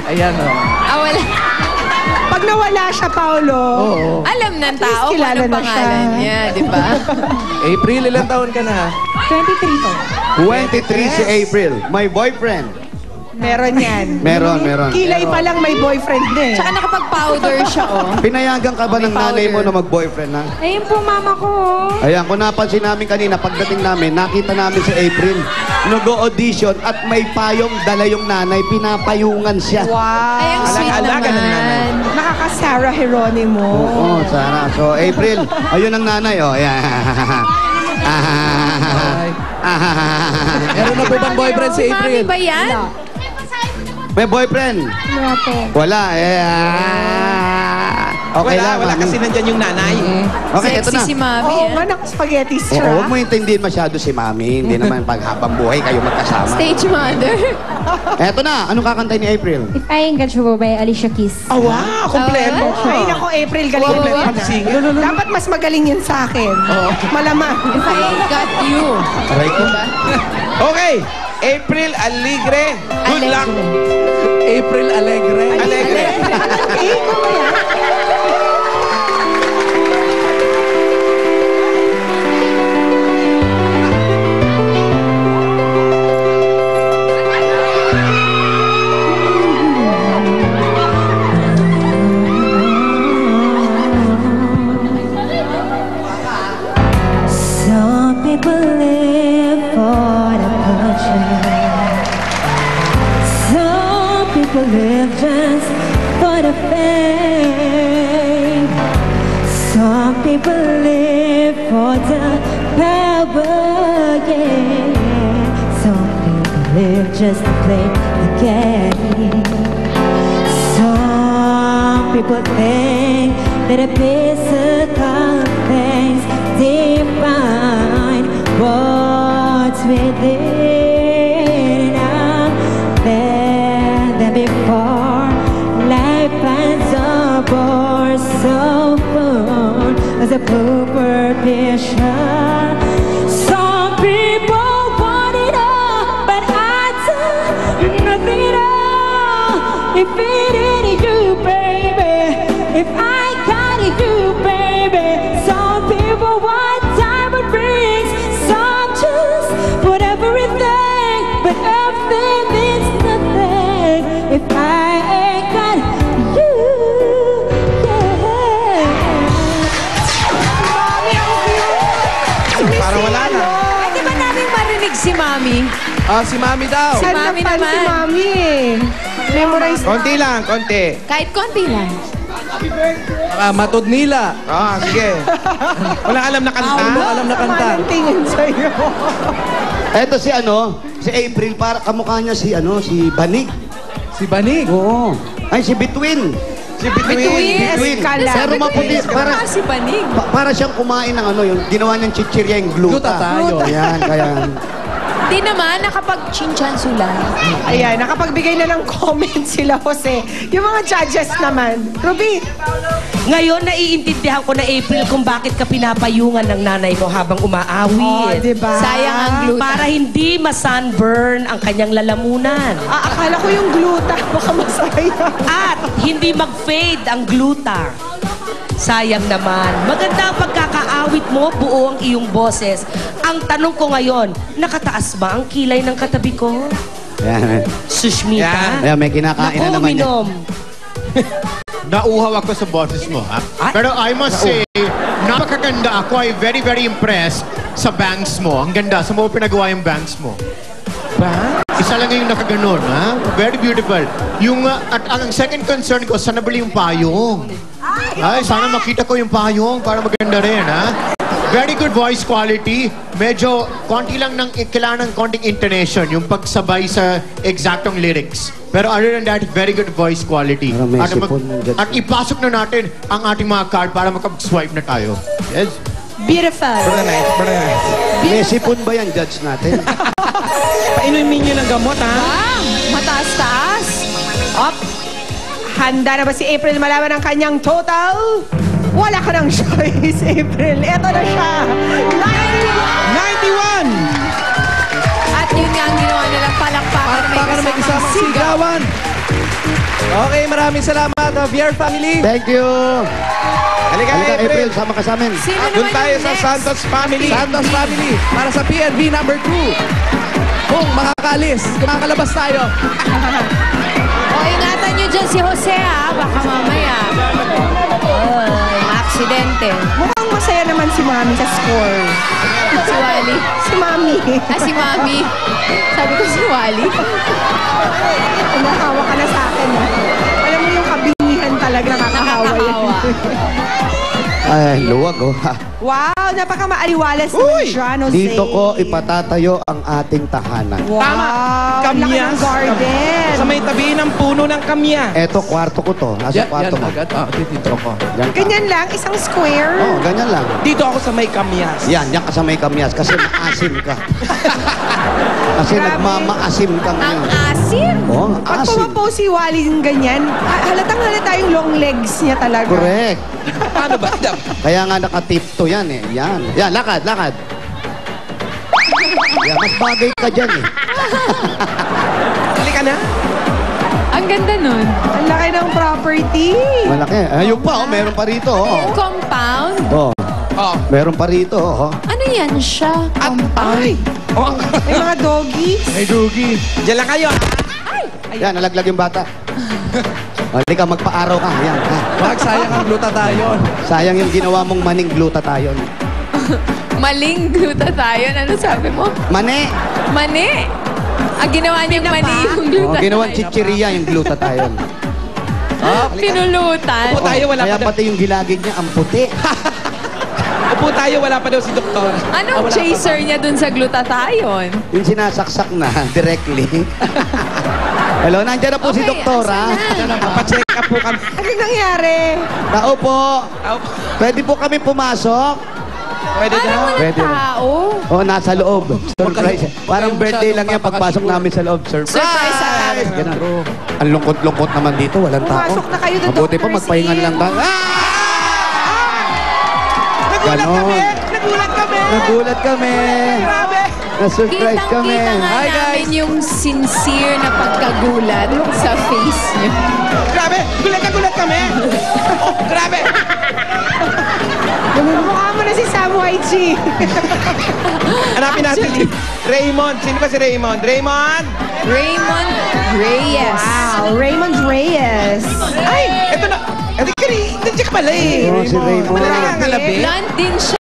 Ayan, o. Ah, wala. Pag nawala siya, Paolo, Alam ng tao kung kilala anong na pangalan siya. niya, di ba? April, ilang taon ka na? 23 po. 23 si April. My boyfriend. Meron yan. Meron. Kilay pa lang may boyfriend na eh. Tsaka nakapag-powder siya, oh. Pinayagan ka ba ng nanay mo na mag-boyfriend na? Ayun po, mama ko. Ayan, kung napansin namin kanina, pagdating namin, nakita namin si April. Nag-audition at may payong dala yung nanay, pinapayungan siya. Wow. Ay, ang sweet Alaga ng nanay. naman. Nakaka-Sarah Geronimo. Oo, Sarah. So, April, ayun ang nanay, oh. Ayan. Meron na po bang boyfriend si Mami April? ba yan? May boyfriend? Wala po. Wala, Okay lang, Wala mami. kasi nandyan yung nanay. Okay, ito Sexy na. si Mami, Oo eh. nga, naka-spaghetti Oo, straw. huwag mo intindihin masyado si mami. Hindi naman paghabang buhay kayo magkasama. Stage mother. Eto na, anong kakantay ni April? If I Ain't Got You by Alicia Keys. Ah, wow! Kompleto. Ay, nako, April, galing Wow, mo. wow, wow. Sige. Dapat mas magaling yun sa akin. Malamang. If I ain't got you. Aray ko. Okay. April Alegre. Good luck. April Alegre. Alegre. Eh, kumaya. Some people live for the culture. Some people live just for the fame. Some people live for the power, yeah. Some people live just to play the game. Some people think that a physical things define what's within. I'm there than before. Life finds a bore so full as a pooper picture. Some people want it all, but I took nothing at all. If it ain't you, baby, if I got it, you, baby. Some people want diamond rings, some choose for everything, but everything means nothing if I ain't got you, Para wala na. Pwede ba namin marinig si Mami? Si Mami daw. Si Saan Mami na si naman. Mami eh. Memorize na. Konti lang, konti. Kahit konti lang. Matod nila. Sige. Wala alam na kanta. Wala alam na kanta. Anong tingin sa'yo? Eto si si April, para kamukha niya si Banig. Si Banig. Oo. Ay, si Between. Si Between. Between. Kala. Pero maputi, para, Si Banig. para siyang kumain ng yung ginawa niyang chichirya yung gluta. Gluta tayo. Ayan, kaya... Di naman, nakapag-chinchan sula. Ayan, nakapagbigay na ng comment sila, Jose. Yung mga judges naman. Ruby, Ngayon, naiintindihan ko na April kung bakit ka pinapayungan ng nanay mo habang umaawit. diba? Sayang ang gluta. Para hindi ma-sunburn ang kanyang lalamunan. Akala ko yung gluta. Baka masaya. At hindi mag-fade ang gluta. Sayang naman. Maganda ang pagkakaawit mo, buo ang iyong boses. Ang tanong ko ngayon, nakataas ba ang kilay ng katabi ko? Ayan. Sushmita? Ayan, may kinakain na naman niya. Uminom. Nauuhaw ako sa boses mo, ha? Pero I must say, napakaganda ako. I'm very, very impressed sa bangs mo. Ang ganda. Sa mo pinagawa yung bangs mo. Ba? Isa lang yung nakaganon, ha? Very beautiful. Yung, at ang second concern ko, sana bali yung payong. Ay, sana makita ko yung payong para maganda rin, ha? Very good voice quality. Medyo, konti lang kailangan ng konting intonation, yung pagsabay sa exactong lyrics. Pero other than that, very good voice quality. Parang may At, sipon dyan. at ipasok na natin ang ating mga card para makapag-swipe na tayo. Yes? Beautiful. Very nice. May sipon ba yan, judge natin? Painumin nyo ng gamot, ha? Mataas-taas. Up. Handa na ba si April malaman ang kanyang total? Wala ka ng choice, April. Eto na siya. 91! At yun nga ang ginawa nilang palakpakan. Palakpakan na may kasamang sigawan. Okay, maraming salamat, VR family. Thank you. Halika, Halika, April. April, sama ka sa amin. Sino Doon naman tayo yung sa next? Santos family. Santos family. Para sa PNV number 2. Kung makakalis, kumakalabas tayo. O, ingatan nyo dyan si Jose, ha? Baka mamaya. Aksidente. Mukhang masaya naman si Mami sa score. Si Wally. Si Mami. Ah, si Mami. Sabi ko si Wally. Umahawa ka na sa akin. Alam mo yung kabingihan talaga nakakahawa yan. Nakakahawa. Ay, luwag oh. Wow, napaka-maaliwalas naman siya, Jose. Dito ko ipatatayo ang ating tahanan. Wow, Tama. ang laki ng Kamyas. garden. Sa may tabi ng puno ng kamya. Eto, kwarto ko to. Nasa kwarto mo. agad. Dito ko. Yan ka. Ganyan lang, isang square. Oo, ganyan lang. Dito ako sa may kamyas. Yan ka sa may kamyas kasi maasim ka. Kasi Grabe. nagmamaasim ka Ang ngayon. asim. Oo, Pag asim. pumapo si Wally yung ganyan, halatang halata yung long legs niya talaga. Correct. Paano ba? Kaya nga nakatipto yan eh. Yan. Yan, lakad, lakad. Yan, mas bagay ka dyan eh. Halika na. Ang ganda nun. Ang laki ng property. Malaki. Ayun pa, oh, meron pa rito. Oh. Compound. Oh, Oh. meron pa rito. Oh. Ano yan siya? Ay. Oh. May mga doggies. Hey, Dugi. Diyan lang kayo. Yan, nalaglag yung bata. Halika, magpa-araw ka. Yan. Ha. Wag, sayang ang glutathione. Sayang yung ginawa mong maning glutathione. Maling glutathione. Ano sabi mo? Mane! Mani. Ang ginawa niyang mani yung Oh, glutathione. ginawang chichiria yung glutathione. Pinulutan. Upo tayo, wala Kaya pa daw. pati yung gilagid niya, ang puti. Upo tayo, wala pa daw si doktor. Anong chaser niya dun sa glutathione? Yung sinasaksak na directly. Hello, nandiyan na po si Okay, Doktora. asan na? Pacheck up po kami. Ano nangyari? Tao po. Pwede po kami pumasok? Pwede Ano daw. walang Pwede. tao? Oh, nasa loob. Surprise. Parang birthday lang yan pagpasok namin sa loob. Surprise! Surprise sa amin. Ganun. Ang lungkot-lungkot naman dito. Walang tao. Pumasok na kayo, the Mabuti pa doctor's magpahingan in. lang ba? Nagulat Ganon. kami! Nagulat kami! Nagulat kami. Grabe! Na-surprise kami. Kitang-kita nga Hi, namin guys. yung sincere na pagkagulat sa face niyo. Grabe! Gulat na gulat kami! Oh, grabe! Mukha mo na si Sam YG. Hanapin natin si Raymond. Sino ba si Raymond? Raymond! Raymond Reyes. Wow, Raymond Reyes. Ay! Ito na! Ito ka rin! Nandiyan ka pala eh! Oh, si Raymond. Wala kang ngalabi. Blonde din siya.